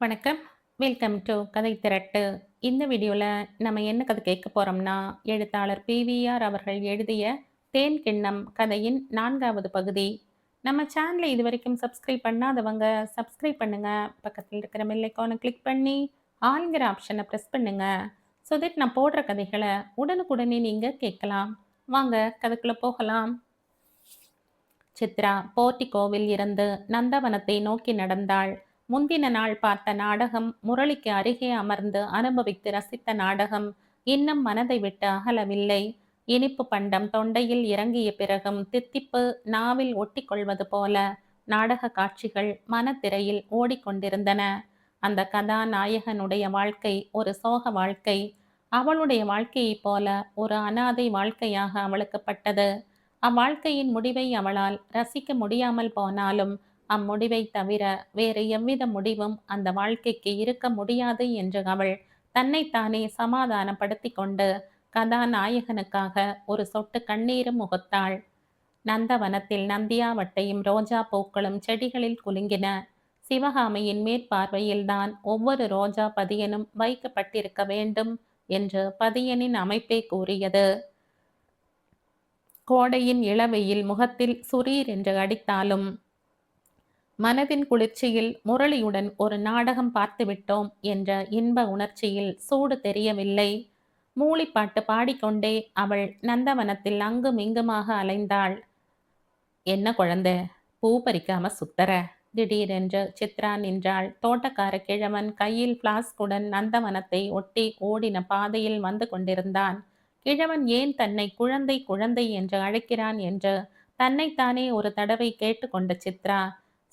வணக்கம். Welcome to கதை திரட்டு. இந்த வீடியோல நம்ம என்ன கதை கேட்க போறோம்னா, எழுத்தாளர் பிவிஆர் அவர்கள் எழுதிய தேன் கிண்ணம் கதையின் 4வது பகுதி. நம்ம சேனலை இதுவரைக்கும் சப்ஸ்கிரைப் பண்ணாதவங்க சப்ஸ்கிரைப் பண்ணுங்க. பக்கத்தில் இருக்கிற பெல் ஐகானை கிளிக் பண்ணி ஆல்ங்கிற ஆப்ஷனை ப்ரெஸ் பண்ணுங்க. ஸோ தட் நான் போடுற கதைகளை உடனுக்குடனே நீங்க கேட்கலாம். வாங்க கதைக்குள்ள போகலாம். சித்ரா போர்டிகோவில் இருந்து நந்தவனத்தை நோக்கி நடந்தாள். முந்தின நாள் பார்த்த நாடகம், முரளிக்கு அருகே அமர்ந்து அனுபவித்து ரசித்த நாடகம் இன்னும் மனதை விட்டு அகலவில்லை. இனிப்பு பண்டம் தொண்டையில் இறங்கிய பிறகும் தித்திப்பு நாவில் ஒட்டி கொள்வது போல நாடக காட்சிகள் மனத்திரையில் ஓடிக்கொண்டிருந்தன. அந்த கதாநாயகனுடைய வாழ்க்கை ஒரு சோக வாழ்க்கை. அவளுடைய வாழ்க்கையைப் போல ஒரு அனாதை வாழ்க்கையாக அவளுக்கு பட்டது. அவ்வாழ்க்கையின் முடிவை அவளால் ரசிக்க முடியாமல் போனாலும் அம்முடிவை தவிர வேறு எவ்வித முடிவும் அந்த வாழ்க்கைக்கு இருக்க முடியாது என்று அவள் தன்னைத்தானே சமாதானப்படுத்தி கொண்டு கதாநாயகனுக்காக ஒரு சொட்டு கண்ணீரும் முகத்தாள். நந்தவனத்தில் நந்தியாவட்டையும் ரோஜா பூக்களும் செடிகளில் குலுங்கின. சிவகாமியின் மேற்பார்வையில்தான் ஒவ்வொரு ரோஜா பதியனும் வைக்கப்பட்டிருக்க வேண்டும் என்று பதியனின் அமைப்பே கூறியது. கோடையின் இளவெயில் முகத்தில் சுரீர் என்று அடித்தாலும் மனதின் குளிர்ச்சியில் முரளியுடன் ஒரு நாடகம் பார்த்துவிட்டோம் என்ற இன்ப உணர்ச்சியில் சூடு தெரியவில்லை. மூளிப்பாட்டு பாடிக்கொண்டே அவள் நந்தவனத்தில் அங்கும் இங்குமாக அலைந்தாள். என்ன குழந்தை, பூ பறிக்காம சுத்தர? திடீரென்று சித்ரா நின்றாள். தோட்டக்கார கிழவன் கையில் பிளாஸ்குடன் நந்தவனத்தை ஒட்டி ஓடின பாதையில் வந்து கொண்டிருந்தான். கிழவன் ஏன் தன்னை குழந்தை குழந்தை என்று அழைக்கிறான் என்று தன்னைத்தானே ஒரு தடவை கேட்டுக்கொண்ட சித்ரா,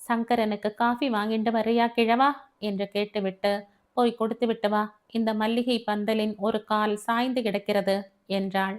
சங்கரனுக்கு காஃபி வாங்கிட்டு வர்றியா கிழவா என்று கேட்டுவிட்டு, போய் கொடுத்து விட்டு வா, இந்த மல்லிகை பந்தலின் ஒரு கால் சாய்ந்து கிடக்கிறது என்றாள்.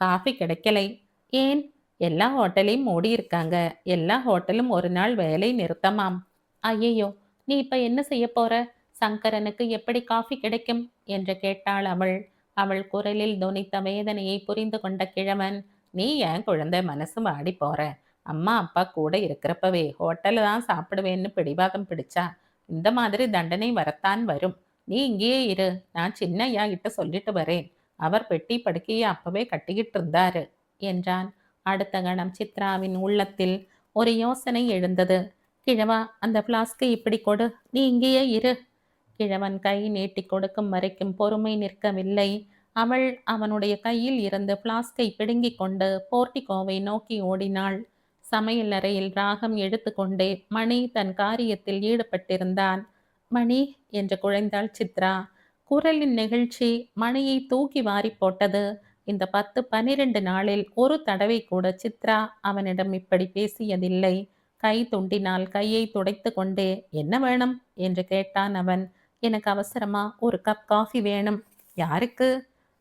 காஃபி கிடைக்கலை. ஏன்? எல்லா ஹோட்டலையும் மூடி இருக்காங்க. எல்லா ஹோட்டலும் ஒரு நாள் வேலை நிறுத்தமாம். ஐயையோ, நீ இப்ப என்ன செய்ய போற? சங்கரனுக்கு எப்படி காஃபி கிடைக்கும் என்று கேட்டாள் அவள். அவள் குரலில் தொனித்த வேதனையை புரிந்து கொண்ட கிழவன், நீ ஏன் குழந்தை மனசு வாடி போற? அம்மா அப்பா கூட இருக்கிறப்பவே ஹோட்டல்ல தான் சாப்பிடுவேன்னு பிடிவாதம் பிடிச்சா இந்த மாதிரி தண்டனை வரத்தான் வரும். நீ இங்கேயே இரு, நான் சின்ன ஐயா கிட்ட சொல்லிட்டு வரேன். அவர் பெட்டி படுக்கையை அப்பவே கட்டிக்கிட்டு இருந்தாரு என்றான். அடுத்த கணம் சித்ராவின் உள்ளத்தில் ஒரு யோசனை எழுந்தது. கிழவா, அந்த பிளாஸ்கை இப்படி கொடு, நீ இங்கேயே இரு. கிழவன் கை நீட்டி கொடுக்கும் வரைக்கும் பொறுமை நிற்கவில்லை. அவள் அவனுடைய கையில் இருந்து பிளாஸ்கை பிடுங்கிக் கொண்டு போர்டிகோவை நோக்கி ஓடினாள். சமையலறையில் ராகம் எடுத்துக்கொண்டே மணி தன் காரியத்தில் ஈடுபட்டிருந்தான். மணி என்று குழைந்தாள் சித்ரா. குரலின் நெகிழ்ச்சி மணியை தூக்கி வாரி போட்டது. இந்த 10-12 நாளில் ஒரு தடவை கூட சித்ரா அவனிடம் இப்படி பேசியதில்லை. கை துண்டினால் கையை துடைத்து கொண்டே, என்ன வேணும் என்று கேட்டான் அவன். எனக்கு அவசரமா ஒரு கப் காஃபி வேணும். யாருக்கு?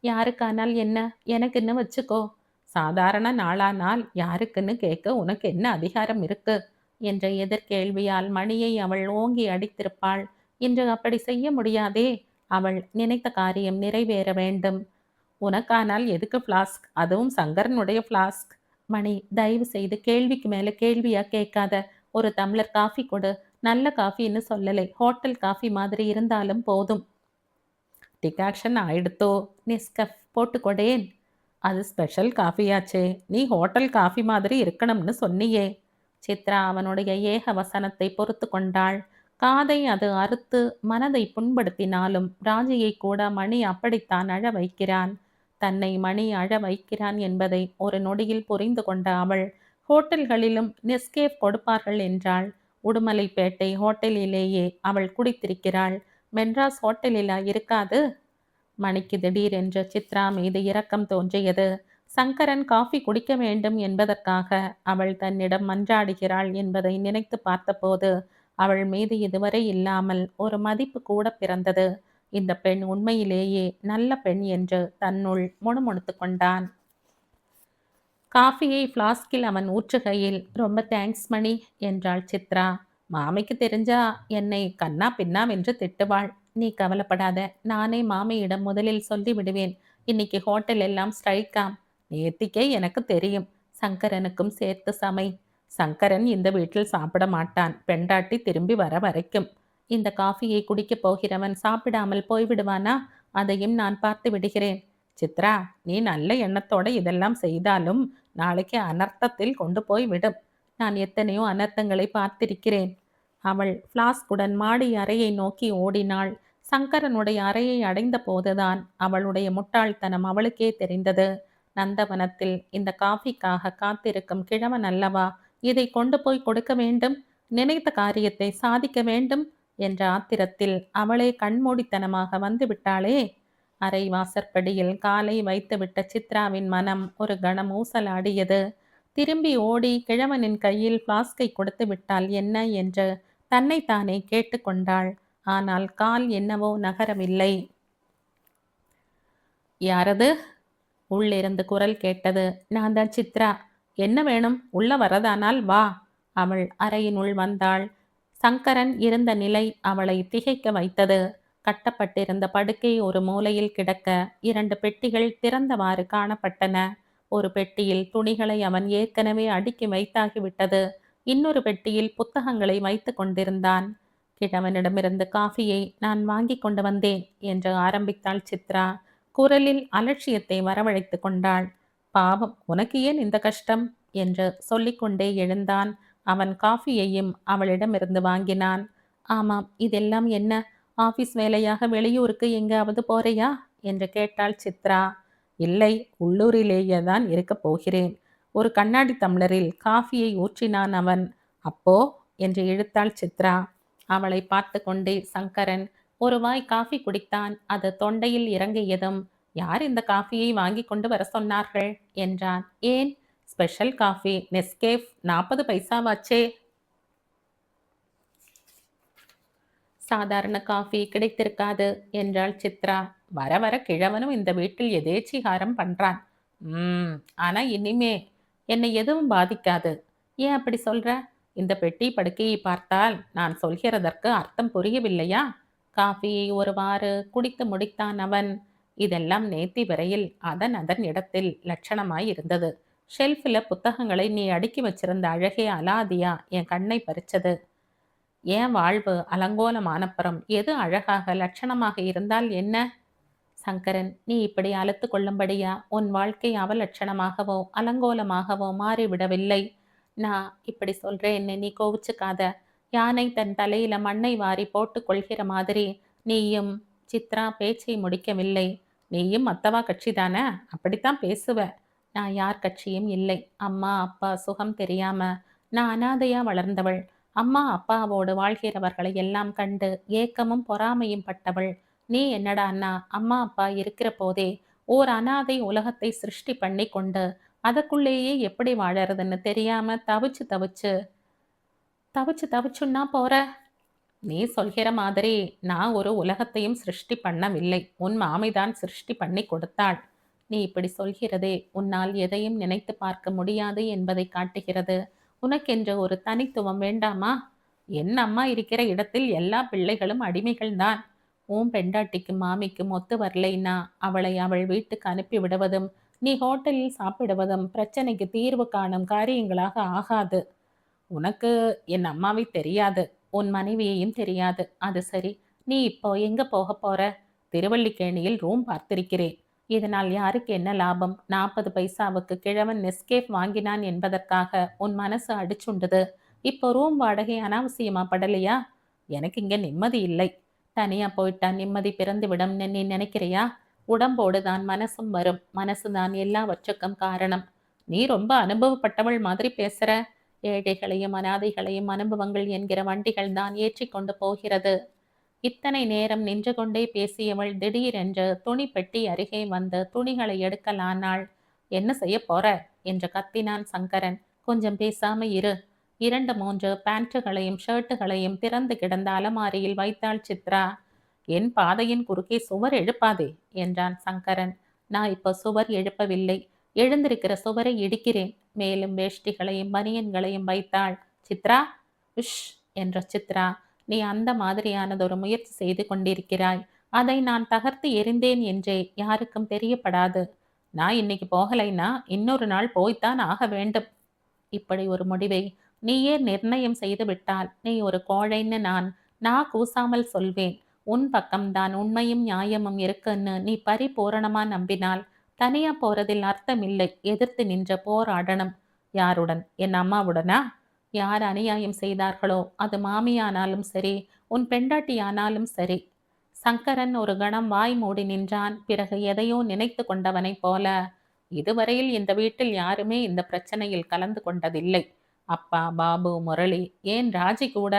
யாருக்கானால் என்ன, எனக்குன்னு வச்சுக்கோ. சாதாரண நாளானால் யாருக்குன்னு கேட்க உனக்கு என்ன அதிகாரம் இருக்கு என்ற எதிர்கேள்வியால் மணியை அவள் ஓங்கி அடித்திருப்பாள். இன்று அப்படி செய்ய முடியாதே. அவள் நினைத்த காரியம் நிறைவேற வேண்டும். உனக்கானால் எதுக்கு ஃப்ளாஸ்க், அதுவும் சங்கரனுடைய ஃப்ளாஸ்க்? மணி, தயவு செய்து கேள்விக்கு மேல கேள்வியா கேட்காத. ஒரு டம்ளர் காஃபி கொடு. நல்ல காஃபின்னு சொல்லலை, ஹோட்டல் காஃபி மாதிரி இருந்தாலும் போதும். டிகாக்ஷன் ஆயிடுத்தோ, நெஸ்கஃப் போட்டுக்கொடேன். அது ஸ்பெஷல் காஃபியாச்சே, நீ ஹோட்டல் காஃபி மாதிரி இருக்கணும்னு சொன்னியே. சித்ரா அவனுடைய ஏக வசனத்தை பொறுத்து கொண்டாள். காதை அது அறுத்து மனதை புண்படுத்தினாலும் ராஜியை கூட மணி அப்படித்தான் அழ வைக்கிறான். தன்னை மணி அழ வைக்கிறான் என்பதை ஒரு நொடியில் புரிந்து கொண்ட அவள், ஹோட்டல்களிலும் நெஸ்கேஃப் கொடுப்பார்கள் என்றாள். உடுமலைப்பேட்டை ஹோட்டலிலேயே அவள் குடித்திருக்கிறாள். மெட்ராஸ் ஹோட்டலிலா இருக்காது? மணிக்கு திடீரென்று சித்ரா மீது இரக்கம் தோன்றியது. சங்கரன் காஃபி குடிக்க வேண்டும் என்பதற்காக அவள் தன்னிடம் மன்றாடுகிறாள் என்பதை நினைத்து பார்த்தபோது அவள் மீது இதுவரை இல்லாமல் ஒரு மதிப்பு கூட பிறந்தது. இந்த பெண் உண்மையிலேயே நல்ல பெண் என்று தன்னுள் முணுமுணுத்து கொண்டான். காஃபியை பிளாஸ்கில் அவன் ஊற்றுகையில், ரொம்ப தேங்க்ஸ் மணி என்றாள் சித்ரா. மாமிக்கு தெரிஞ்சா என்னை கண்ணா பின்னாவென்று திட்டுவாள். நீ கவலைப்படாத, நானே மாமியிடம் முதலில் சொல்லி விடுவேன். இன்னைக்கு ஹோட்டல் எல்லாம் ஸ்ட்ரைக்காம். நேத்திக்கே எனக்கு தெரியும். சங்கரனுக்கும் சேர்த்து சமை. சங்கரன் இந்த வீட்டில் சாப்பிட மாட்டான், பெண்டாட்டி திரும்பி வர வரைக்கும். இந்த காஃபியை குடிக்கப் போகிறவன் சாப்பிடாமல் போய்விடுவானா? அதையும் நான் பார்த்து விடுகிறேன். சித்ரா, நீ நல்ல எண்ணத்தோட இதெல்லாம் செய்தாலும் நாளைக்கு அனர்த்தத்தில் கொண்டு போய் விடும். நான் எத்தனையோ அனர்த்தங்களை பார்த்திருக்கிறேன். அவள் பிளாஸ்குடன் மாடி அறையை நோக்கி ஓடினாள். சங்கரனுடைய அறையை அடைந்த போதுதான் அவளுடைய முட்டாள்தனம் அவளுக்கே தெரிந்தது. நந்தவனத்தில் இந்த காஃபிக்காக காத்திருக்கும் கிழவன் அல்லவா இதை கொண்டு போய் கொடுக்க வேண்டும்? நினைத்த காரியத்தை சாதிக்க வேண்டும் என்ற ஆத்திரத்தில் அவளே கண்மூடித்தனமாக வந்து விட்டாளே. அரை வாசற்படியில் காலை வைத்துவிட்ட சித்ராவின் மனம் ஒரு கணம் ஊசலாடியது. திரும்பி ஓடி கிழவனின் கையில் பிளாஸ்கை கொடுத்து விட்டால் என்ன என்று தன்னைத்தானே கேட்டுக்கொண்டாள். ஆனால் கால் என்னவோ நகரவில்லை. யாரது? உள்ளிருந்து குரல் கேட்டது. நான் தான் சித்ரா. என்ன வேணும்? உள்ள வரதானால் வா. அவள் அறையினுள் வந்தாள். சங்கரன் இருந்த நிலை அவளை திகைக்க வைத்தது. கட்டப்பட்டிருந்த படுக்கை ஒரு மூலையில் கிடக்க 2 பெட்டிகள் திறந்தவாறு காணப்பட்டன. ஒரு பெட்டியில் துணிகளை அவன் ஏற்கனவே அடுக்கி வைத்தாகிவிட்டது. இன்னொரு பெட்டியில் புத்தகங்களை வைத்து கொண்டிருந்தான். கிழவனிடமிருந்து காஃபியை நான் வாங்கி கொண்டு வந்தேன் என்று ஆரம்பித்தாள் சித்ரா. குரலில் அலட்சியத்தை வரவழைத்து கொண்டாள். பாவம், உனக்கு ஏன் இந்த கஷ்டம் என்று சொல்லிக்கொண்டே எழுந்தான். அவன் காஃபியையும் அவளிடமிருந்து வாங்கினான். ஆமாம், இதெல்லாம் என்ன? ஆபீஸ் வேலையாக வெளியூருக்கு எங்காவது போறையா என்று கேட்டாள் சித்ரா. இல்லை, உள்ளூரிலேயே தான் இருக்கப் போகிறேன். ஒரு கண்ணாடி டம்ளரில் காஃபியை ஊற்றினான் அவன். அப்போ என்று இழுத்தாள் சித்ரா. அவளை பார்த்து கொண்டே சங்கரன் ஒரு வாய் காஃபி குடித்தான். அது தொண்டையில் இறங்கியதும், யார் இந்த காஃபியை வாங்கி கொண்டு வர சொன்னார்கள் என்றான். ஏன்? ஸ்பெஷல் காஃபி, நெஸ்கேஃப், 40 பைசாவாச்சே. சாதாரண காஃபி கிடைத்திருக்காது என்றாள் சித்ரா. வர வர கிழவனும் இந்த வீட்டில் எதேச்சிகாரம் பண்றான். ஆனா இனிமே என்னை எதுவும் பாதிக்காது. ஏன் அப்படி சொல்ற? இந்த பெட்டி படுக்கையை பார்த்தால் நான் சொல்கிறதற்கு அர்த்தம் புரியவில்லையா? காஃபியை ஒருவாறு குடித்து முடித்தான் அவன். இதெல்லாம் நேத்தி வரையில் அதன் அதன் இடத்தில் லட்சணமாய் இருந்தது. ஷெல்ஃபில் புத்தகங்களை நீ அடுக்கி வச்சிருந்த அழகே அலாதியா என் கண்ணை பறிச்சது. ஏன் வாழ்வு அலங்கோலமானப்புறம் எது அழகாக லட்சணமாக இருந்தால் என்ன? சங்கரன், நீ இப்படி அழுத்து கொள்ளும்படியா உன் வாழ்க்கை அவலட்சணமாகவோ அலங்கோலமாகவோ மாறிவிடவில்லை. நான் இப்படி சொல்றேன், என்னை நீ கோவிச்சுக்காத. யானை தன் தலையில மண்ணை வாரி போட்டு கொள்கிற மாதிரி நீயும். சித்ரா பேச்சை முடிக்கவில்லை. நீயும் அத்தவா கட்சி தானே? அப்படித்தான் பேசுவ. நான் யார் கட்சியும் இல்லை. அம்மா அப்பா சுகம் தெரியாம நான் அனாதையா வளர்ந்தவள். அம்மா அப்பாவோடு வாழ்கிறவர்களை எல்லாம் கண்டு ஏக்கமும் பொறாமையும் பட்டவள். நீ என்னடா அண்ணா, அம்மா அப்பா இருக்கிற போதே ஓர் அனாதை உலகத்தை சிருஷ்டி பண்ணி கொண்டு அதுக்குள்ளேயே எப்படி வாழறதுன்னு தெரியாம தவிச்சு தவிச்சு தவிச்சு தவிச்சுன்னா போற. நீ சொல்கிற மாதிரி நான் ஒரு உலகத்தையும் சிருஷ்டி பண்ணவில்லை. உன் மாமிதான் சிருஷ்டி பண்ணி கொடுத்தாள். நீ இப்படி சொல்கிறதே உன்னால் எதையும் நினைத்து பார்க்க முடியாது என்பதை காட்டுகிறது. உனக்கென்று ஒரு தனித்துவம் வேண்டாமா? என் அம்மா இருக்கிற இடத்தில் எல்லா பிள்ளைகளும் அடிமைகள்தான். உன் பெண்டாட்டிக்கும் மாமிக்கும் ஒத்து வரலைன்னா அவளை அவள் வீட்டுக்கு அனுப்பி விடுவதும் நீ ஹோட்டலில் சாப்பிடுவதும் பிரச்சனைக்கு தீர்வு காணும் காரியங்களாக ஆகாது. உனக்கு என் அம்மாவை தெரியாது, உன் மனைவியையும் தெரியாது. அது சரி, நீ இப்போ எங்க போக போற? திருவல்லிக்கேணியில் ரூம் பார்த்திருக்கிறேன். இதனால் யாருக்கு என்ன லாபம்? 40 பைசாவுக்கு கிழவன் நெஸ்கேஃப் வாங்கினான் என்பதற்காக உன் மனசு அடிச்சுண்டது. இப்போ ரூம் வாடகை அனாவசியமா படலையா? எனக்கு இங்க நிம்மதி இல்லை. தனியா போயிட்டா நிம்மதி பிறந்து விடும் நீ நினைக்கிறியா? உடம்போடு தான் மனசும் வரும். மனசுதான் எல்லாவற்றுக்கும் காரணம். நீ ரொம்ப அனுபவப்பட்டவள் மாதிரி பேசுற. ஏழைகளையும் அனாதைகளையும் அனுபவங்கள் என்கிற வண்டிகள் தான் ஏற்றி கொண்டு போகிறது. இத்தனை நேரம் நின்று கொண்டே பேசியவள் திடீரென்று துணி பெட்டி அருகே வந்து துணிகளை எடுக்கலானாள். என்ன செய்ய போற என்று கத்தினான் சங்கரன். கொஞ்சம் பேசாம இரு. 2-3 பேண்ட்டுகளையும் ஷர்ட்டுகளையும் திறந்து கிடந்த அலமாரியில் வைத்தாள் சித்ரா. என் பாதையின் குறுக்கே சுவர் எழுப்பாதே என்றான் சங்கரன். நான் இப்போ சுவர் எழுப்பவில்லை. எழுந்திருக்கிற சுவரை இடிக்கிறேன். மேலும் வேஷ்டிகளையும் பனியன்களையும் வைத்தாள். சித்ரா, உஷ் என்ற சித்ரா. நீ அந்த மாதிரியானதொரு முயற்சி செய்து கொண்டிருக்கிறாய். அதை நான் தகர்த்து எறிந்தேன் என்றே யாருக்கும் தெரியப்படாது. நான் இன்னைக்கு போகலைன்னா இன்னொரு நாள் போய்த்தான் ஆக வேண்டும். இப்படி ஒரு முடிவை நீயே நிர்ணயம் செய்து விட்டால் நீ ஒரு கோழைன்னு நான் நான் கூசாமல் சொல்வேன். உன் பக்கம்தான் உண்மையும் நியாயமும் இருக்குன்னு நீ பரிபூரணமா நம்பினால் தனியா போறதில் அர்த்தமில்லை. எதிர்த்து நின்ற போராடணும். யாருடன்? என் அம்மாவுடனா? யார் அநியாயம் செய்தார்களோ, அது மாமியானாலும் சரி, உன் பெண்டாட்டியானாலும் சரி. சங்கரன் ஒரு கணம் வாய் மூடி நின்றான். பிறகு எதையோ நினைத்து கொண்டவனைப் போல, இதுவரையில் இந்த வீட்டில் யாருமே இந்த பிரச்சனையில் கலந்து கொண்டதில்லை. அப்பா, பாபு, முரளி, ஏன் ராஜி கூட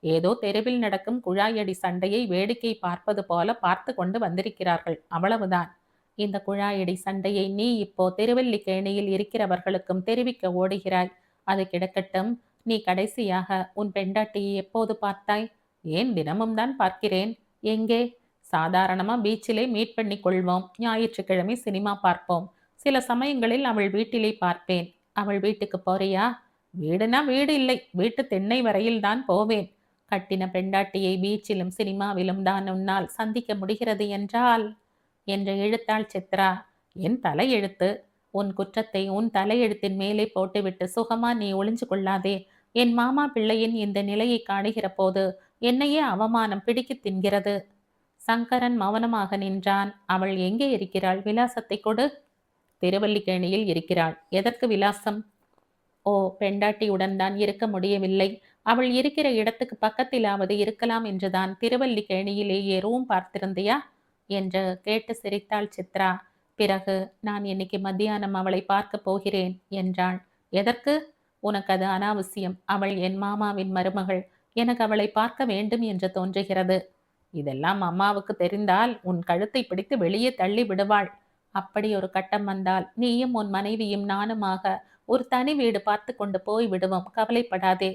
ஏதோ தெருவில் நடக்கும் குழாயடி சண்டையை வேடிக்கை பார்ப்பது போல பார்த்து கொண்டு வந்திருக்கிறார்கள். அவ்வளவுதான். இந்த குழாயடி சண்டையை நீ இப்போ திருவல்லிக்கேணியில் இருக்கிறவர்களுக்கும் தெரிவிக்க ஓடுகிறாய். அது கிடக்கட்டும். நீ கடைசியாக உன் பெண்டாட்டியை எப்போது பார்த்தாய்? ஏன் தினமும் தான் பார்க்கிறேன். எங்கே? சாதாரணமா பீச்சிலே மீட் பண்ணி கொள்வோம். ஞாயிற்றுக்கிழமை சினிமா பார்ப்போம். சில சமயங்களில் அவள் வீட்டிலே பார்ப்பேன். அவள் வீட்டுக்கு போறியா? வீடுனா வீடு இல்லை. வீட்டு திண்ணை வரையில் தான் போவேன். கட்டின பெண்டாட்டியை பீச்சிலும் சினிமாவிலும் தான் உன்னால் சந்திக்க முடிகிறது என்றால் என்று இழுத்தாள் சித்ரா. என் தலையெழுத்து. உன் குற்றத்தை உன் தலையெழுத்தின் மேலே போட்டுவிட்டு சுகமா நீ ஒளிஞ்சு கொள்ளாதே. என் மாமா பிள்ளையின் இந்த நிலையை காணுகிற போது என்னையே அவமானம் பிடிக்கத் தின்கிறது. சங்கரன் மௌனமாக நின்றான். அவள் எங்கே இருக்கிறாள்? விலாசத்தை கொடு. திருவல்லிக்கேணியில் இருக்கிறாள். எதற்கு விலாசம்? ஓ, பெண்டாட்டியுடன் தான் இருக்க முடியவில்லை. அவள் இருக்கிற இடத்துக்கு பக்கத்திலாவது இருக்கலாம் என்றுதான் திருவல்லிக்கேணியிலேயே ரூம் பார்த்திருந்தியா என்று கேட்டு சிரித்தாள் சித்ரா. பிறகு, நான் இன்னைக்கு மத்தியானம் அவளை பார்க்க போகிறேன் என்றாள். எதற்கு? உனக்கு அது அனாவசியம். அவள் என் மாமாவின் மருமகள். எனக்கு அவளை பார்க்க வேண்டும் என்று தோன்றுகிறது. இதெல்லாம் அம்மாவுக்கு தெரிந்தால் உன் கழுத்தை பிடித்து வெளியே தள்ளி விடுவாள். அப்படி ஒரு கட்டம் வந்தால் நீயும் உன் மனைவியும் நானுமாக ஒரு தனி வீடு பார்த்து கொண்டு போய் விடுவோம். கவலைப்படாதே.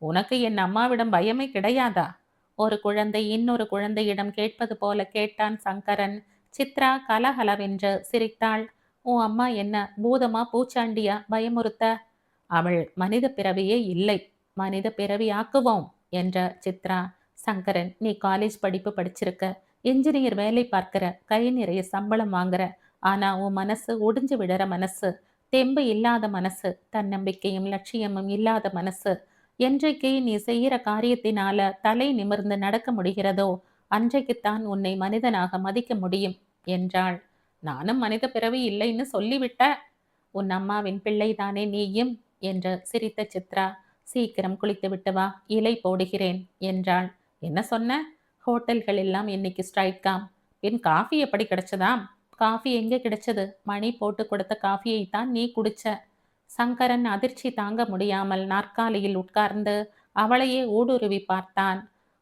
உனக்கு என் அம்மாவிடம் பயமே கிடையாதா? ஒரு குழந்தை இன்னொரு குழந்தையிடம் கேட்பது போல கேட்டான் சங்கரன். சித்ரா கலகலவென்று சிரித்தாள். உன் அம்மா என்ன பூதமா பூச்சாண்டியா பயமுறுத்த? அவள் மனித பிறவியே இல்லை. மனித பிறவி ஆக்குவோம் என்ற சித்ரா. சங்கரன், நீ காலேஜ் படிப்பு படிச்சிருக்க, என்ஜினியர் வேலை பார்க்கிற, கை நிறைய சம்பளம் வாங்குற. ஆனா உன் மனசு ஒடிஞ்சு விடுற மனசு, தெம்பு இல்லாத மனசு, தன்னம்பிக்கையும் லட்சியமும் இல்லாத மனசு. என்றைக்கு நீ செய்கிற காரியத்தினால தலை நிமிர்ந்து நடக்க முடிகிறதோ அன்றைக்குத்தான் உன்னை மனிதனாக மதிக்க முடியும் என்றாள். நானும் மனித பிறவி இல்லைன்னு சொல்லிவிட்ட. உன் அம்மாவின் பிள்ளைதானே நீயும் என்று சிரித்த சித்ரா. சீக்கிரம் குளித்து விட்டு வா, இலை போடுகிறேன் என்றாள். என்ன சொன்ன? ஹோட்டல்கள் எல்லாம் இன்னைக்கு ஸ்ட்ரைக்காம். பின் காஃபி எப்படி கிடைச்சதாம்? காஃபி எங்கே கிடைச்சது? மணி போட்டு கொடுத்த காஃபியைத்தான் நீ குடிச்ச. சங்கரன் அதிர்ச்சி தாங்க முடியாமல் நாற்காலியில் உட்கார்ந்து அவளையே ஊடுருவி பார்த்தான்.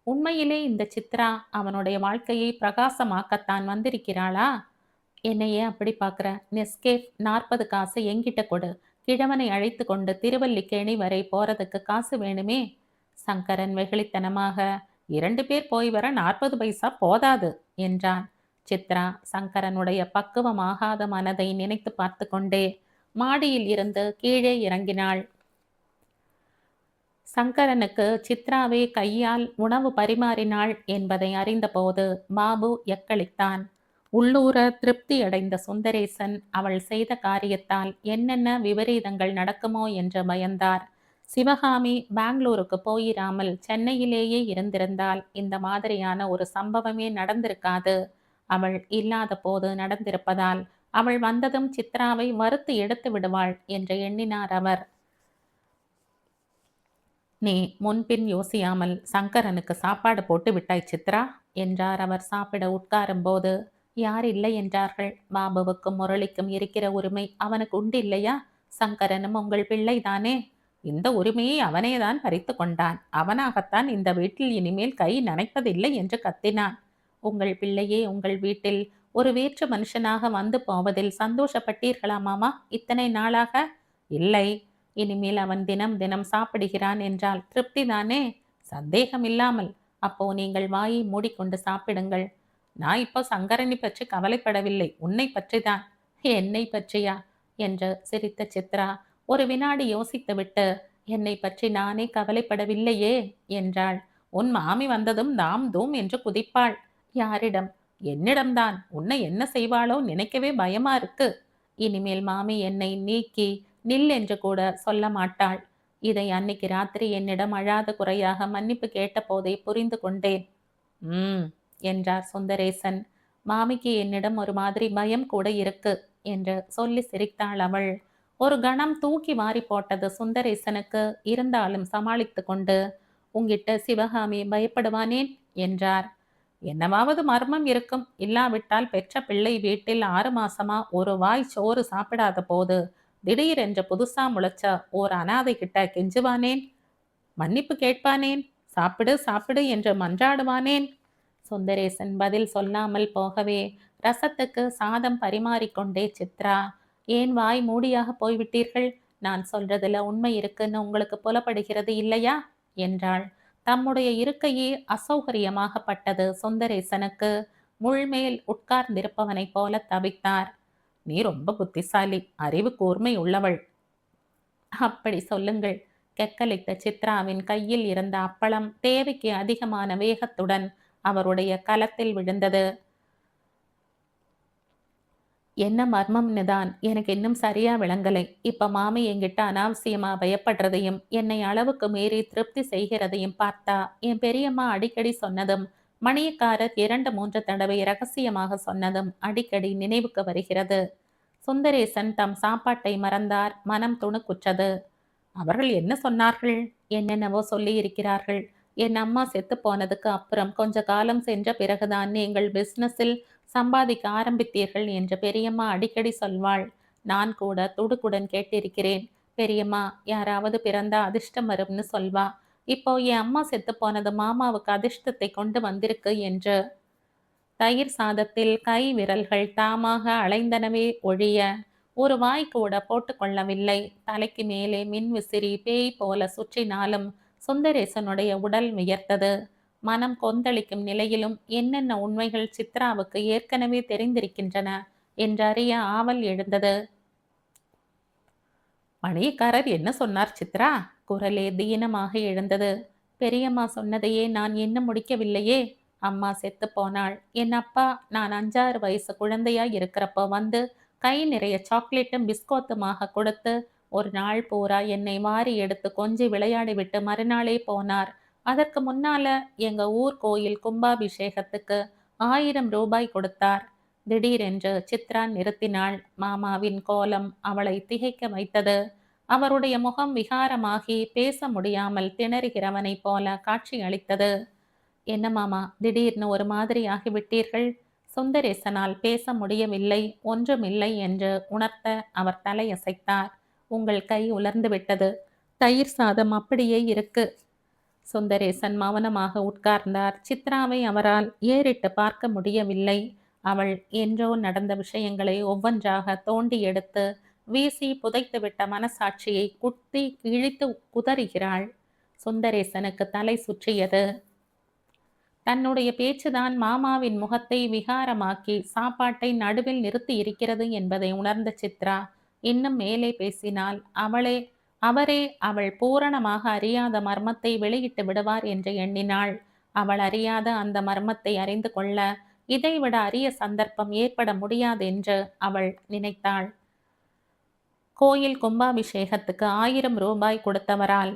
உண்மையிலே இந்த சித்ரா அவனுடைய வாழ்க்கையை பிரகாசமாக்கத்தான் வந்திருக்கிறாளா? என்னையே அப்படி பார்க்குற? நெஸ்கேஃப் 40 காசு என்கிட்ட கொடு. கிழவனை அழைத்து கொண்டு திருவல்லிக்கேணி வரை போறதுக்கு காசு வேணுமே. சங்கரன் வெகுளித்தனமாக, 2 பேர் போய் வர 40 பைசா போதாது என்றான். சித்ரா சங்கரனுடைய பக்குவமாகாத மனதை நினைத்து பார்த்து கொண்டே மாடியில் இருந்து கீழே இறங்கினாள். சங்கரனுக்கு சித்ராவே கையால் உணவு பரிமாறினாள் என்பதை அறிந்தபோது பாபு எக்களித்தான். உள்ளூர திருப்தி அடைந்த சுந்தரேசன் அவள் செய்த காரியத்தால் என்னென்ன விபரீதங்கள் நடக்குமோ என்று பயந்தார். சிவகாமி பெங்களூருக்கு போயிராமல் சென்னையிலேயே இருந்திருந்தால் இந்த மாதிரியான ஒரு சம்பவமே நடந்திருக்காது. அவள் இல்லாத போது நடந்திருப்பதால் அவள் வந்ததும் சித்ராவை வறுத்து எடுத்து விடுவாள் என்று எண்ணினார் அவர். நீ முன்பின் யோசியாமல் சங்கரனுக்கு சாப்பாடு போட்டு விட்டாய் சித்ரா என்றார் அவர் சாப்பிட உட்காரும் போது. யார் இல்லை என்றார்கள்? பாபுவுக்கும் முரளிக்கும் இருக்கிற உரிமை அவனுக்கு உண்டு இல்லையா? சங்கரனும் உங்கள் பிள்ளைதானே. இந்த உரிமையை அவனேதான் பறித்து கொண்டான். அவனாகத்தான் இந்த வீட்டில் இனிமேல் கை நனைப்பதில்லை என்று கத்தினான். உங்கள் பிள்ளையே உங்கள் வீட்டில் ஒரு வேற்று மனுஷனாக வந்து போவதில் சந்தோஷப்பட்டீர்களா மாமா இத்தனை நாளாக? இல்லை. இனிமேல் அவன் தினம் தினம் சாப்பிடுகிறான் என்றால் திருப்திதானே? சந்தேகம் இல்லாமல். அப்போ நீங்கள் வாயை மூடிக்கொண்டு சாப்பிடுங்கள். நான் இப்போ சங்கரனை பற்றி கவலைப்படவில்லை, உன்னை பற்றிதான். என்னை பற்றியா என்று சிரித்த சித்ரா ஒரு வினாடி யோசித்துவிட்டு, என்னை பற்றி நானே கவலைப்படவில்லையே என்றாள். உன் மாமி வந்ததும் தாம் தூம் என்று குதிப்பாள். யாரிடம்? என்னிடம்தான். உன்னை என்ன செய்வாளோ நினைக்கவே பயமா இருக்கு. இனிமேல் மாமி என்னை நீக்கி நில் என்று கூட சொல்ல மாட்டாள். இதை அன்னைக்கு ராத்திரி என்னிடம் அழாத குறையாக மன்னிப்பு கேட்டபோதே புரிந்து கொண்டேன். ம் என்றார் சுந்தரேசன். மாமிக்கு என்னிடம் ஒரு மாதிரி பயம் கூட இருக்கு என்று சொல்லி சிரித்தாள் அவள். ஒரு கணம் தூக்கி வாரி போட்டது சுந்தரேசனுக்கு. இருந்தாலும் சமாளித்து கொண்டு, உங்கிட்ட சிவகாமி பயப்படுவானேன் என்றார். என்னவாவது மர்மம் இருக்கும். இல்லாவிட்டால் பெற்ற பிள்ளை வீட்டில் 6 மாசமா ஒரு வாய் சோறு சாப்பிடாத போது திடீரென்று புதுசா முளைச்ச ஓர் அனாதை கிட்ட கெஞ்சுவானேன்? மன்னிப்பு கேட்பானேன்? சாப்பிடு சாப்பிடு என்று மன்றாடுவானேன்? சுந்தரேசன் பதில் சொல்லாமல் போகவே ரசத்துக்கு சாதம் பரிமாறிக்கொண்டே சித்ரா, ஏன் வாய் மூடியாக போய்விட்டீர்கள்? நான் சொல்றதுல உண்மை இருக்குன்னு உங்களுக்கு புலப்படுகிறது இல்லையா என்றாள். தம்முடைய இருக்கையே அசௌகரியமாகப்பட்டது சுந்தரேசனுக்கு. முள்மேல் உட்கார்ந்திருப்பவனைப் போல தவித்தார். நீ ரொம்ப புத்திசாலி, அறிவு கூர்மை உள்ளவள். அப்படி சொல்லுங்கள். கெக்கலிட்ட சித்ராவின் கையில் இருந்த அப்பளம் தேவைக்கு அதிகமான வேகத்துடன் அவருடைய கலத்தில் விழுந்தது. என்ன மர்மம்னு தான் எனக்கு இன்னும் சரியா விளங்கலை. இப்ப மாமி என்கிட்ட அனாவசியமா பயப்படுறதையும் என்னை அளவுக்கு மீறி திருப்தி செய்கிறதையும் பார்த்தா, என் பெரியம்மா அடிக்கடி சொன்னதும், மணியக்காரர் 2, 3 தடவை ரகசியமாக சொன்னதும் அடிக்கடி நினைவுக்கு வருகிறது. சுந்தரேசன் தம் சாப்பாட்டை மறந்தார். மனம் துணுக்குற்றது. அவர்கள் என்ன சொன்னார்கள்? என்னென்னவோ சொல்லி இருக்கிறார்கள். என் அம்மா செத்து போனதுக்கு அப்புறம் கொஞ்ச காலம் சென்ற பிறகுதான் நீங்கள் பிசினஸில் சம்பாதிக்க ஆரம்பித்தீர்கள் என்று பெரியம்மா அடிக்கடி சொல்வாள். நான் கூட துடுக்குடன் கேட்டிருக்கிறேன். பெரியம்மா யாராவது பிறந்தா அதிர்ஷ்டம் வரும்னு சொல்வா. இப்போ என் அம்மா செத்து போனது மாமாவுக்கு அதிர்ஷ்டத்தை கொண்டு வந்திருக்கு என்று. தயிர் சாதத்தில் கை விரல்கள் தாமாக அலைந்தனவே ஒழிய ஒரு வாய் கூட போட்டுக்கொள்ளவில்லை. தலைக்கு மேலே மின் விசிறி பேய் போல சுற்றினாலும் சுந்தரேசனுடைய உடல் வியர்த்தது. மனம் கொந்தளிக்கும் நிலையிலும் என்னென்ன உண்மைகள் சித்ராவுக்கு ஏற்கனவே தெரிந்திருக்கின்றன என்றறிய ஆவல் எழுந்தது. மணியக்காரர் என்ன சொன்னார் சித்ரா? குரலே தீனமாக எழுந்தது. பெரியம்மா சொன்னதையே நான் என்ன முடிக்கவில்லையே. அம்மா செத்து போனாள். என் அப்பா நான் 5, 6 வயசு குழந்தையா இருக்கிறப்ப வந்து கை நிறைய சாக்லேட்டும் பிஸ்கோத்துமாக கொடுத்து ஒரு நாள் பூரா என்னை வாரி எடுத்து கொஞ்சி விளையாடி விட்டு மறுநாளே போனார். அதற்கு முன்னால எங்க ஊர் கோயில் கும்பாபிஷேகத்துக்கு 1000 ரூபாய் கொடுத்தார். திடீரென்று சித்ரா நிறுத்தினாள். மாமாவின் கோலம் அவளை திகைக்க வைத்தது. அவருடைய முகம் விகாரமாகி பேச முடியாமல் திணறுகிறவனைப் போல காட்சி அளித்தது. என்ன மாமா, திடீர்னு ஒரு மாதிரி ஆகிவிட்டீர்கள்? சுந்தரேசனால் பேச முடியவில்லை. ஒன்றுமில்லை என்று உணர்த்த அவர் தலையசைத்தார். உங்கள் கை உலர்ந்து விட்டது. தயிர் சாதம் அப்படியே இருக்கு. சுந்தரேசன் மௌனமாக உட்கார்ந்தார். சித்ராவை அவரால் ஏறிட்டு பார்க்க முடியவில்லை. அவள் என்றோ நடந்த விஷயங்களை ஒவ்வொன்றாக தோண்டி எடுத்து வீசி புதைத்துவிட்ட மனசாட்சியை குத்தி இழித்து குதறுகிறாள். சுந்தரேசனுக்கு தலை சுற்றியது. தன்னுடைய பேச்சுதான் மாமாவின் முகத்தை விகாரமாக்கி சாப்பாட்டை நடுவில் நிறுத்தி இருக்கிறது என்பதை உணர்ந்த சித்ரா இன்னும் மேலே பேசினால் அவரே அவள் பூரணமாக அறியாத மர்மத்தை வெளியிட்டு விடுவார் என்று எண்ணினாள். அவள் அறியாத அந்த மர்மத்தை அறிந்து கொள்ள இதைவிட அரிய சந்தர்ப்பம் ஏற்பட முடியாதென்று அவள் நினைத்தாள். கோயில் கும்பாபிஷேகத்துக்கு 1000 ரூபாய் கொடுத்தவரால்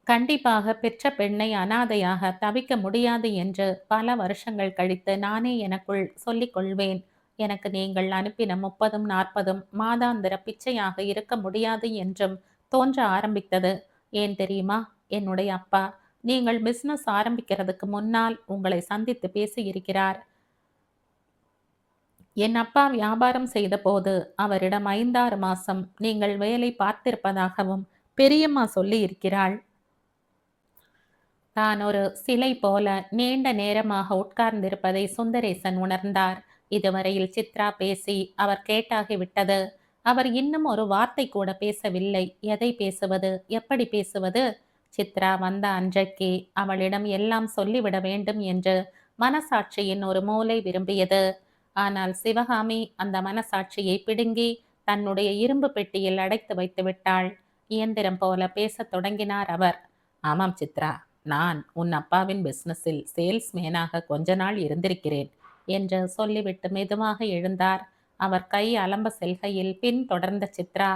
கண்டிப்பாக பெற்ற பெண்ணை அனாதையாக தவிக்க முடியாது என்று பல வருஷங்கள் கழித்து நானே எனக்குள் சொல்லிக் கொள்வேன். எனக்கு நீங்கள் அனுப்பின 30, 40 மாதாந்திர பிச்சையாக இருக்க முடியாது என்றும் தோன்ற ஆரம்பித்தது. ஏன் தெரியுமா? என்னுடைய அப்பா நீங்கள் பிசினஸ் ஆரம்பிக்கிறதுக்கு முன்னால் உங்களை சந்தித்து பேசியிருக்கிறார். என் அப்பா வியாபாரம் செய்த போது அவரிடம் 5, 6 மாசம் நீங்கள் வேலை பார்த்திருப்பதாகவும் பெரியம்மா சொல்லி இருக்கிறாள். தான் ஒரு சிலை போல நீண்ட நேரமாக உட்கார்ந்திருப்பதை சுந்தரேசன் உணர்ந்தார். இதுவரையில் சித்ரா பேசி அவர் கேட்டாகிவிட்டது. அவர் இன்னும் ஒரு வார்த்தை கூட பேசவில்லை. எதை பேசுவது, எப்படி பேசுவது? சித்ரா வந்த அன்றைக்கே அவளிடம் எல்லாம் சொல்லிவிட வேண்டும் என்று மனசாட்சியின் ஒரு மூலை விரும்பியது. ஆனால் சிவகாமி அந்த மனசாட்சியை பிடுங்கி தன்னுடைய இரும்பு பெட்டியில் அடைத்து வைத்து விட்டாள். இயந்திரம் போல பேசத் தொடங்கினார் அவர். ஆமாம் சித்ரா, நான் உன் அப்பாவின் பிசினஸில் சேல்ஸ்மேனாக கொஞ்ச நாள் இருந்திருக்கிறேன் என்று சொல்லிவிட்டு மெதுவாக எழுந்தார். அவர் கை அலம்ப செல்கையில் பின் தொடர்ந்த சித்ரா,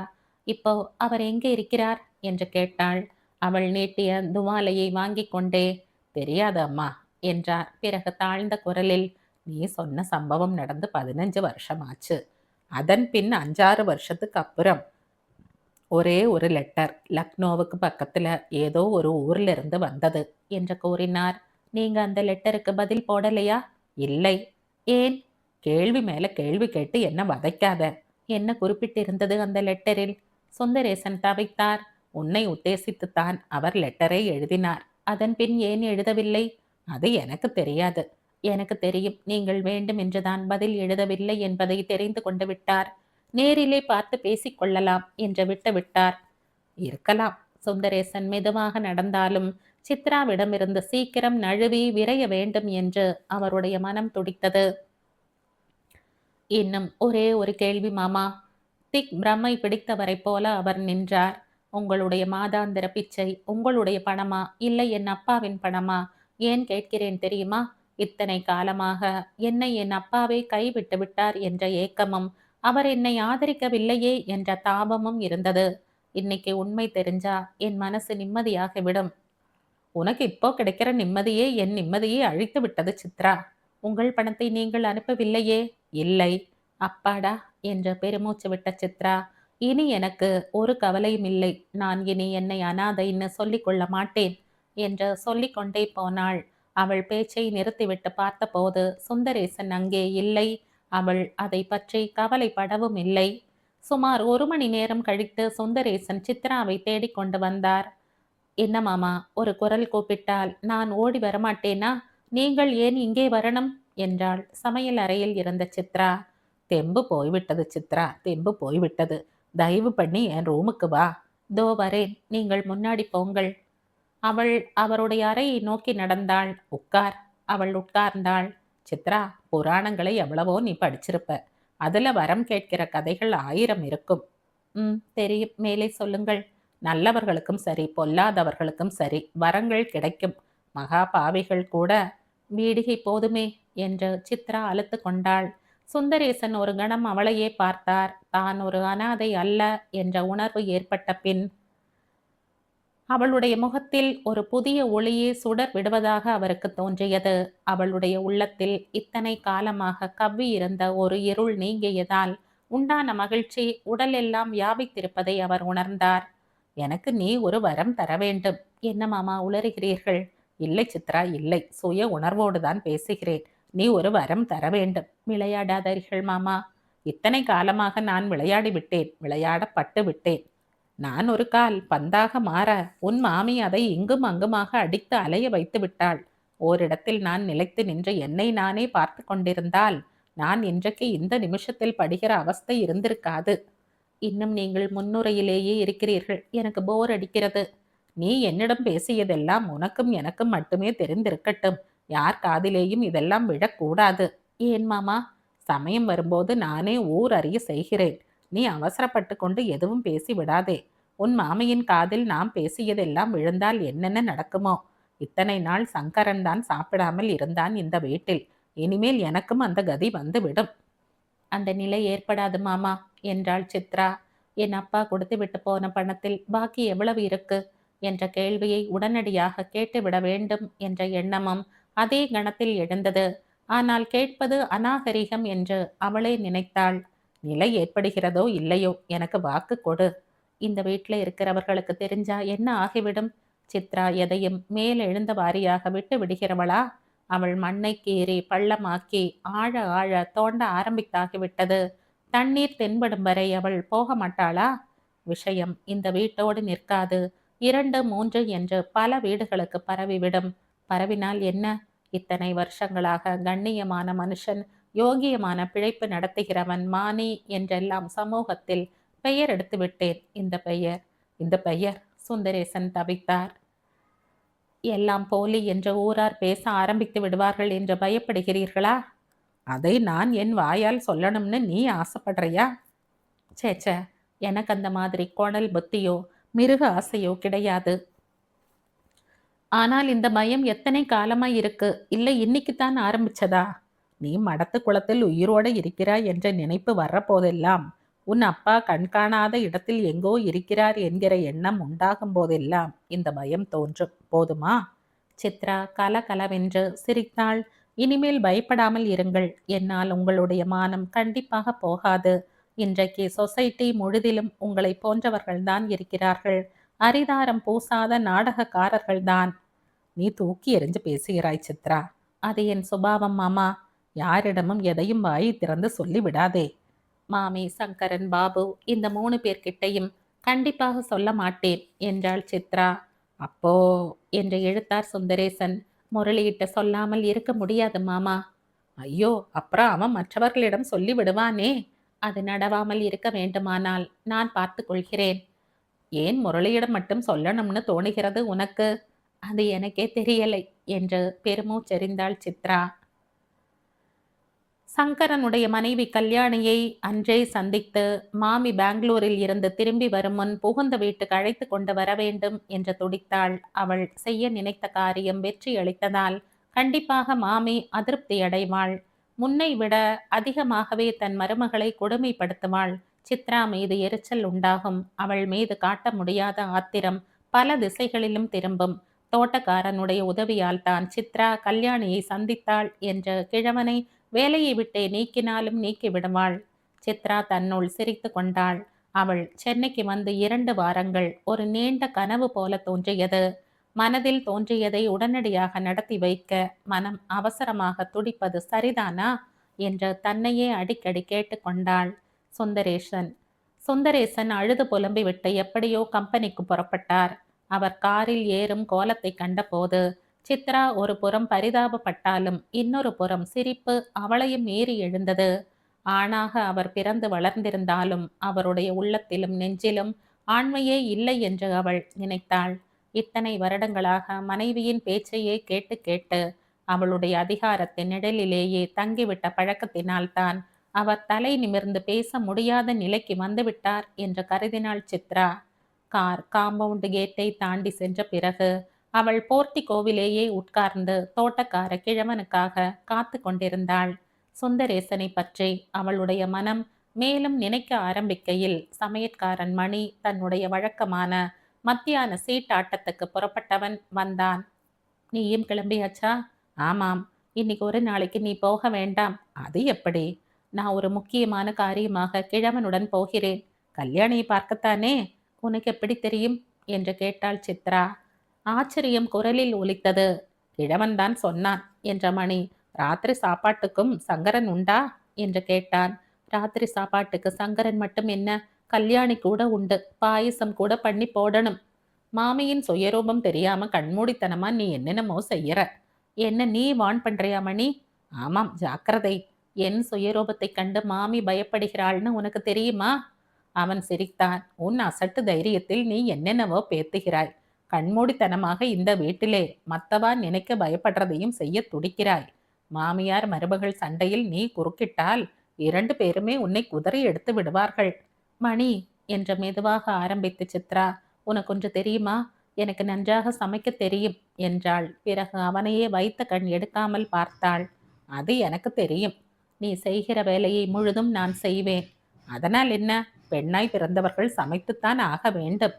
இப்போ அவர் எங்கே இருக்கிறார் என்று கேட்டாள். அவள் நீட்டிய துவாலையை வாங்கிக் கொண்டே, தெரியாது அம்மா என்றார். பிறகு தாழ்ந்த குரலில், நீ சொன்ன சம்பவம் நடந்து 15 வருஷமாச்சு. அதன் பின் 5-6 வருஷத்துக்கு அப்புறம் ஒரே ஒரு லெட்டர் லக்னோவுக்கு பக்கத்துல ஏதோ ஒரு ஊர்ல இருந்து வந்தது என்று கூறினார். நீங்க அந்த லெட்டருக்கு பதில் போடலையா? இல்லை. ஏன்? கேள்வி மேல கேள்வி கேட்டு என்ன வதைக்காத. என்ன குறிப்பிட்டிருந்தது அந்த லெட்டரில்? சுந்தரேசன் தவித்தார். உன்னை உத்தேசித்துத்தான் அவர் லெட்டரை எழுதினார். அதன் பின் ஏன் எழுதவில்லை? அது எனக்கு தெரியாது. எனக்கு தெரியும், நீங்கள் வேண்டும் என்றுதான் பதில் எழுதவில்லை என்பதை தெரிந்து கொண்டு விட்டார். நேரிலே பார்த்து பேசிக் கொள்ளலாம் என்று விட்டுவிட்டார். இருக்கலாம். சுந்தரேசன் மெதுவாக நடந்தாலும் சித்ராவிடமிருந்து சீக்கிரம் நழுவி விரைய வேண்டும் என்று அவருடைய மனம் துடித்தது. இன்னும் ஒரே ஒரு கேள்வி மாமா. திக் பிரம்மை பிடித்தவரை போல அவர் நின்றார். உங்களுடைய மாதாந்திர பிச்சை உங்களுடைய பணமா இல்லை என் அப்பாவின் பணமா? ஏன் கேட்கிறேன் தெரியுமா? இத்தனை காலமாக என்னை என் அப்பாவே கைவிட்டு விட்டார் என்ற ஏக்கமும் அவர் என்னை ஆதரிக்கவில்லையே என்ற தாபமும் இருந்தது. இன்னைக்கு உண்மை தெரிஞ்சா என் மனசு நிம்மதியாக விடும். உனக்கு இப்போ கிடைக்கிற நிம்மதியே என் நிம்மதியை அழித்து விட்டது சித்ரா. உங்கள் பணத்தை நீங்கள் அனுப்பவில்லையே? இல்லை. அப்பாடா என்று பெருமூச்சு விட்ட சித்ரா, இனி எனக்கு ஒரு கவலையும் இல்லை. நான் இனி என்னை அனாதைன்னு சொல்லிக் கொள்ள மாட்டேன் என்று சொல்லிக்கொண்டே போனாள். அவள் பேச்சை நிறுத்திவிட்டு பார்த்தபோது சுந்தரேசன் அங்கே இல்லை. அவள் அதை பற்றி கவலைப்படவும் இல்லை. சுமார் 1 மணி நேரம் கழித்து சுந்தரேசன் சித்ராவை தேடிக்கொண்டு வந்தார். என்ன மாமா, ஒரு குரல் கூப்பிட்டால் நான் ஓடி வரமாட்டேனா? நீங்கள் ஏன் இங்கே வரணும் என்றாள் சமையல் அறையில் இருந்த சித்ரா. தெம்பு போய்விட்டது சித்ரா, தெம்பு போய்விட்டது. தயவு பண்ணி என் ரூமுக்கு வா. தோ வரேன், நீங்கள் முன்னாடி போங்கள். அவள் அவருடைய அறையை நோக்கி நடந்தாள். உட்கார். அவள் உட்கார்ந்தாள். சித்ரா, புராணங்களை எவ்வளவோ நீ படிச்சிருப்ப. அதுல வரம் கேட்கிற கதைகள் 1000 இருக்கும். தெரியும், மேலே சொல்லுங்கள். நல்லவர்களுக்கும் சரி பொல்லாதவர்களுக்கும் சரி வரங்கள் கிடைக்கும். மகா பாவிகள் கூட வீடிகை போதுமே என்று சித்ரா அழுத்து கொண்டாள். சுந்தரேசன் ஒரு கணம் அவளையே பார்த்தார். தான் ஒரு அனாதை அல்ல என்ற உணர்வு ஏற்பட்ட பின் அவளுடைய முகத்தில் ஒரு புதிய ஒளியே சுடர் விடுவதாக அவருக்கு தோன்றியது. அவளுடைய உள்ளத்தில் இத்தனை காலமாக கவ்வியிருந்த ஒரு இருள் நீங்கியதால் உண்டான மகிழ்ச்சி உடலெல்லாம் வியாபித்திருப்பதை அவர் உணர்ந்தார். எனக்கு நீ ஒரு வரம் தர வேண்டும். என்ன மாமா உளறுகிறீர்கள்? இல்லை சித்ரா, இல்லை. சுய உணர்வோடு தான் பேசுகிறேன். நீ ஒரு வரம் தர வேண்டும். விளையாடாதீர்கள் மாமா. இத்தனை காலமாக நான் விளையாடி விட்டேன், விளையாடப்பட்டு விட்டேன். நான் ஒரு கால் பந்தாக மாற உன் மாமி அதை இங்கும் அங்குமாக அடித்து அலைய வைத்து விட்டாள். ஓரிடத்தில் நான் நிலைத்து நின்று என்னை நானே பார்த்து கொண்டிருந்தால் நான் இன்றைக்கு இந்த நிமிஷத்தில் படுகிற அவஸ்தை இருந்திருக்காது. இன்னும் நீங்கள் முன்னுரையிலேயே இருக்கிறீர்கள். எனக்கு போர் அடிக்கிறது. நீ என்னிடம் பேசியதெல்லாம் உனக்கும் எனக்கும் மட்டுமே தெரிந்திருக்கட்டும். யார் காதிலேயும் இதெல்லாம் விழக்கூடாது. ஏன் மாமா? சமயம் வரும்போது நானே ஊர் அறிய செய்கிறேன். நீ அவசரப்பட்டு கொண்டு எதுவும் பேசி விடாதே. உன் மாமையின் காதில் நாம் பேசியதெல்லாம் விழுந்தால் என்னென்ன நடக்குமோ? இத்தனை நாள் சங்கரன் தான் சாப்பிடாமல் இருந்தான் இந்த வீட்டில். இனிமேல் எனக்கும் அந்த கதி வந்து விடும். அந்த நிலை ஏற்படாது மாமா என்றாள் சித்ரா. என் அப்பா கொடுத்து விட்டு போன பணத்தில் பாக்கி எவ்வளவு இருக்கு என்ற கேள்வியை உடனடியாக கேட்டுவிட வேண்டும் என்ற எண்ணமும் அதே கணத்தில் எழுந்தது. ஆனால் கேட்பது அநாகரிகம் என்று அவளே நினைத்தாள். நிலை ஏற்படுகிறதோ இல்லையோ, எனக்கு வாக்கு கொடு. இந்த வீட்டில் இருக்கிறவர்களுக்கு தெரிஞ்சா என்ன ஆகிவிடும்? சித்ரா எதையும் மேல் எழுந்த வாரியாக விட்டு விடுகிறவளா? அவள் மண்ணை கீறி பள்ளமாக்கி ஆழ ஆழ தோண்ட ஆரம்பித்தாகிவிட்டது. தண்ணீர் தென்படும் வரை அவள் போக மாட்டாளா? விஷயம் இந்த வீட்டோடு நிற்காது. 2, 3 என்று பல வீடுகளுக்கு பரவிவிடும். பரவினால் என்ன? இத்தனை வருஷங்களாக கண்ணியமான மனுஷன், யோகியமான பிழைப்பு நடத்துகிறவன், மானி என்றெல்லாம் சமூகத்தில் பெயர் எடுத்து விட்டேன். இந்த பெயர் சுந்தரேசன் தவித்தார். எல்லாம் போலி என்று ஊரார் பேச ஆரம்பித்து விடுவார்கள் என்று பயப்படுகிறீர்களா? அதை நான் என் வாயால் சொல்லணும்னு நீ ஆசைப்படுறியா? சேச்ச, எனக்கு அந்த மாதிரி கோணல் புத்தியோ மிருக ஆசையோ கிடையாது. ஆனால் இந்த பயம் எத்தனை காலமா இருக்கு? இல்லை இன்னைக்குத்தான் ஆரம்பிச்சதா? நீ மடத்து குளத்தில் உயிரோடு இருக்கிறாய் என்ற நினைப்பு வர்ற போதெல்லாம் உன் அப்பா கண்காணாத இடத்தில் எங்கோ இருக்கிறார் என்கிற எண்ணம் உண்டாகும் போதெல்லாம் இந்த பயம் தோன்றும். போதுமா? சித்ரா கலகலவென்று சிரித்தாள். இனிமேல் பயப்படாமல் இருங்கள். என்னால் உங்களுடைய மானம் கண்டிப்பாக போகாது. இன்றைக்கு சொசைட்டி முழுதிலும் உங்களை போன்றவர்கள்தான் இருக்கிறார்கள். அரிதாரம் பூசாத நாடகக்காரர்கள்தான். நீ தூக்கி எறிஞ்சு பேசுகிறாய் சித்ரா. அது என் சுபாவம் மாமா. யாரிடமும் எதையும் வாயை திறந்து சொல்லி விடாதே. மாமி, சங்கரன், பாபு இந்த 3 பேர்கிட்டையும் கண்டிப்பாக சொல்ல மாட்டேன் என்றாள் சித்ரா. அப்போ என்று இழுத்தார் சுந்தரேசன். முரளியிட்ட சொல்லாமல் இருக்க முடியாது மாமா. ஐயோ, அப்புறம் அவன் மற்றவர்களிடம் சொல்லி விடுவானே. அது நடவாமல் இருக்க வேண்டுமானால் நான் பார்த்து கொள்கிறேன். ஏன் முரளியிடம் மட்டும் சொல்லணும்னு தோணுகிறது உனக்கு? அது எனக்கே தெரியலை என்று பெருமூச்செறிந்தாள் சித்ரா. சங்கரனுடைய மனைவி கல்யாணியை அன்றே சந்தித்து மாமி பெங்களூரில் இருந்து திரும்பி வரும் முன் புகுந்த வீட்டுக்கு அழைத்து கொண்டு வர வேண்டும் என்று துடித்தாள். அவள் செய்ய நினைத்த காரியம் வெற்றி அளித்ததால் கண்டிப்பாக மாமி அதிருப்தி அடைவாள். முன்னை விட அதிகமாகவே தன் மருமகளை கொடுமைப்படுத்துவாள். சித்ரா மீது எரிச்சல் உண்டாகும். அவள் மீது காட்ட முடியாத ஆத்திரம் பல திசைகளிலும் திரும்பும். தோட்டக்காரனுடைய உதவியால் தான் சித்ரா கல்யாணியை சந்தித்தாள் என்ற கிழவனை வேலையை விட்டே நீக்கினாலும் நீக்கி விடுவாள். சித்ரா தன்னுள் சிரித்து கொண்டாள். அவள் சென்னைக்கு வந்து 2 வாரங்கள் ஒரு நீண்ட கனவு போல தோன்றியது. மனதில் தோன்றியதை உடனடியாக நடத்தி வைக்க மனம் அவசரமாக துடிப்பது சரிதானா என்று தன்னையே அடிக்கடி கேட்டுக்கொண்டாள். சுந்தரேசன் அழுது புலம்பி விட்டு எப்படியோ கம்பெனிக்கு புறப்பட்டார். அவர் காரில் ஏறும் கோலத்தை கண்டபோது சித்ரா ஒரு புறம் பரிதாபப்பட்டாலும் இன்னொரு புறம் சிரிப்பு அவளையும் மீறி எழுந்தது. ஆணாக அவர் பிறந்து வளர்ந்திருந்தாலும் அவருடைய உள்ளத்திலும் நெஞ்சிலும் ஆண்மையே இல்லை என்று அவள் நினைத்தாள். இத்தனை வருடங்களாக மனைவியின் பேச்சையே கேட்டு கேட்டு அவளுடைய அதிகாரத்தின் நிழலிலேயே தங்கிவிட்ட பழக்கத்தினால்தான் அவர் தலை நிமிர்ந்து பேச முடியாத நிலைக்கு வந்துவிட்டார் என்று கருதினாள் சித்ரா. கார் காம்பவுண்ட் கேட்டை தாண்டி சென்ற பிறகு அவள் போர்ட்டிகோவிலேயே உட்கார்ந்து தோட்டக்கார கிழவனுக்காக காத்து கொண்டிருந்தாள். சுந்தரேசனை பற்றி அவளுடைய மனம் மேலும் நினைக்க ஆரம்பிக்கையில் சமையற்காரன் மணி தன்னுடைய வழக்கமான மத்தியான சீட்டாட்டத்துக்கு புறப்பட்டவன் வந்தான். நீயும் கிளம்பியாச்சா? ஆமாம். இன்னைக்கு ஒரு நாளைக்கு நீ போக வேண்டாம். அது எப்படி? நான் ஒரு முக்கியமான காரியமாக கிழவனுடன் போகிறேன். கல்யாணியை பார்க்கத்தானே? உனக்கு எப்படி தெரியும் என்று கேட்டாள் சித்ரா. ஆச்சரியம் குரலில் ஒலித்தது. கிழவன்தான் சொன்னான் என்ற மணி. ராத்திரி சாப்பாட்டுக்கும் சங்கரன் உண்டா என்று கேட்டான். ராத்திரி சாப்பாட்டுக்கு சங்கரன் மட்டும் என்ன, கல்யாணி கூட உண்டு. பாயசம் கூட பண்ணி போடணும். மாமியின் சுயரூபம் தெரியாம கண்மூடித்தனமா நீ என்னென்னமோ செய்யற. என்ன நீ வான் பண்றியா மணி? ஆமாம், ஜாக்கிரதை. என் சுயரூபத்தை கண்டு மாமி பயப்படுகிறாள்னு உனக்கு தெரியுமா? அவன் சிரித்தான். உன் அசட்டு தைரியத்தில் நீ என்னென்னவோ பேத்துகிறாய். கண்மூடித்தனமாக இந்த வீட்டிலே மத்தவா நினைக்க பயப்படுறதையும் செய்ய துடிக்கிறாய். மாமியார் மருமகள் சண்டையில் நீ குறுக்கிட்டால் 2 பேருமே உன்னை குதறி எடுத்து விடுவார்கள். மணி என்று மெதுவாக ஆரம்பித்து சித்ரா, உனக்கு ஒன்று தெரியுமா? எனக்கு நன்றாக சமைக்க தெரியும் என்றாள். பிறகு அவனையே வைத்த கண் எடுக்காமல் பார்த்தாள். அது எனக்கு தெரியும். நீ செய்கிற வேலையை முழுதும் நான் செய்வேன். அதனால் என்ன? பெண்ணாய் பிறந்தவர்கள் சமைத்துத்தான் ஆக வேண்டும்.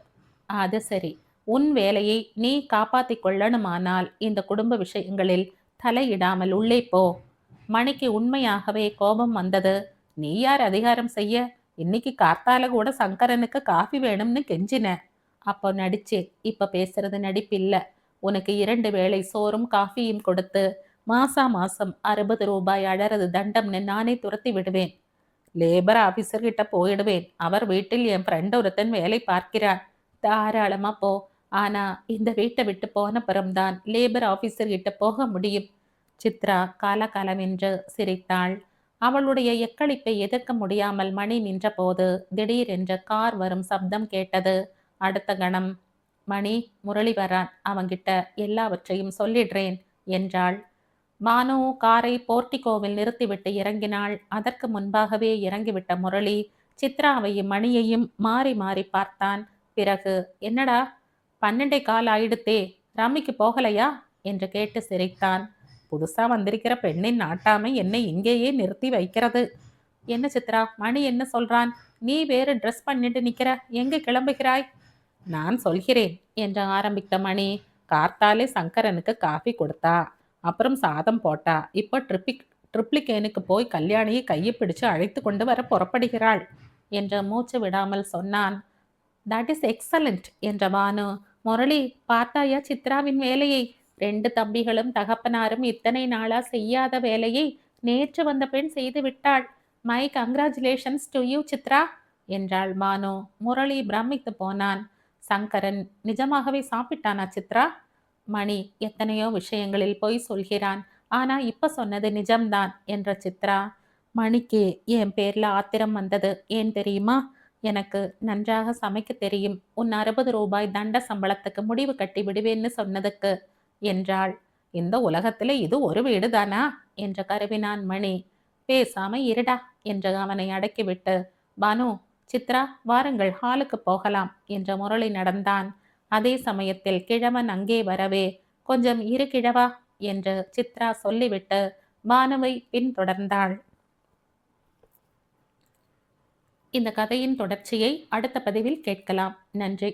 அது சரி. உன் வேலையை நீ காப்பாத்திக் கொள்ளணுமானால் இந்த குடும்ப விஷயங்களில் தலையிடாமல் உள்ளே போ. மணிக்கு உண்மையாகவே கோபம் வந்தது. நீ யார் அதிகாரம் செய்ய? இன்னைக்கு கார்த்தால கூட சங்கரனுக்கு காஃபி வேணும்னு கெஞ்சின. அப்போ நடிச்சேன். இப்ப பேசுறது நடிப்பில்ல. உனக்கு 2 வேளை சோறும் காஃபியும் கொடுத்து மாசம் 60 ரூபாய் அழறது தண்டம்னு நானே துரத்தி விடுவேன். லேபர் ஆபீசர் கிட்ட போயிடுவேன். அவர் வீட்டில் என் ஃப்ரெண்ட் ஒருத்தன் வேலை பார்க்கிறான். தாராளமா போ. ஆனா இந்த வீட்டை விட்டு போன புறம்தான் லேபர் ஆபீசர் கிட்ட போக முடியும். சித்ரா காலகாலமென்று சிரித்தாள். அவளுடைய எக்களிப்பை எதிர்க்க முடியாமல் மணி நின்றபோது திடீரென்று கார் வரும் சப்தம் கேட்டது. அடுத்த கணம், மணி, முரளி வரான், அவங்கிட்ட எல்லாவற்றையும் சொல்லிடுறேன் என்றாள். மானு காரை போர்ட்டிகோவில் நிறுத்திவிட்டு இறங்கினாள். அதற்கு முன்பாகவே இறங்கிவிட்ட முரளி சித்ராவையும் மணியையும் மாறி மாறி பார்த்தான். பிறகு, என்னடா 12:15 ஆயிடுத்தே, ரம்மிக்கு போகலையா என்று கேட்டு சிரித்தான். புதுசா வந்திருக்கிற பெண்ணின் நாட்டாமை என்னை இங்கேயே நிறுத்தி வைக்கிறது. என்ன சித்ரா, மணி என்ன சொல்றான்? நீ வேறு ட்ரெஸ் பண்ணிட்டு நிக்கிற, எங்க கிளம்புகிறாய்? நான் சொல்கிறேன் என்று ஆரம்பித்த மணி, கார்த்தாலே சங்கரனுக்கு காஃபி கொடுத்தா, அப்புறம் சாதம் போட்டா, இப்போ ட்ரிப்ளிகேனுக்கு போய் கல்யாணியை கையை பிடிச்சு அழைத்து கொண்டு வர புறப்படுகிறாள் என்று மூச்சு விடாமல் சொன்னான். தட் இஸ் எக்ஸலண்ட் என்ற பானு. முரளி, பார்த்தாயா சித்ராவின் வேலையை? 2 தம்பிகளும் தகப்பனாரும் இத்தனை நாளா செய்யாத வேலையை நேற்று வந்த பெண் செய்து விட்டாள். My congratulations to you Chitra என்றாள் பானு. முரளி பிரமித்து போனான். சங்கரன் நிஜமாகவே சாப்பிட்டானா சித்ரா? மணி எத்தனையோ விஷயங்களில் பொய் சொல்கிறான், ஆனா இப்ப சொன்னது நிஜம்தான் என்ற சித்ரா. மணிக்கு என் பேர்ல ஆத்திரம் வந்தது ஏன் தெரியுமா? எனக்கு நன்றாக சமைக்க தெரியும், உன் 60 ரூபாய் தண்ட சம்பளத்துக்கு முடிவு கட்டி விடுவேன்னு சொன்னதுக்கு என்றாள். இந்த உலகத்துல இது ஒரு வீடுதானா என்று கருவினான் மணி. பேசாம இருடா என்று அவனை அடக்கிவிட்டு, பானு, சித்ரா, வாருங்கள் ஹாலுக்கு போகலாம் என்ற முரளி நடந்தான். அதே சமயத்தில் கிழவன் அங்கே வரவே, கொஞ்சம் இரு கிழவா என்று சித்ரா சொல்லிவிட்டு பானுவை பின்தொடர்ந்தாள். இந்த கதையின் தொடர்ச்சியை அடுத்த பதிவில் கேட்கலாம். நன்றி.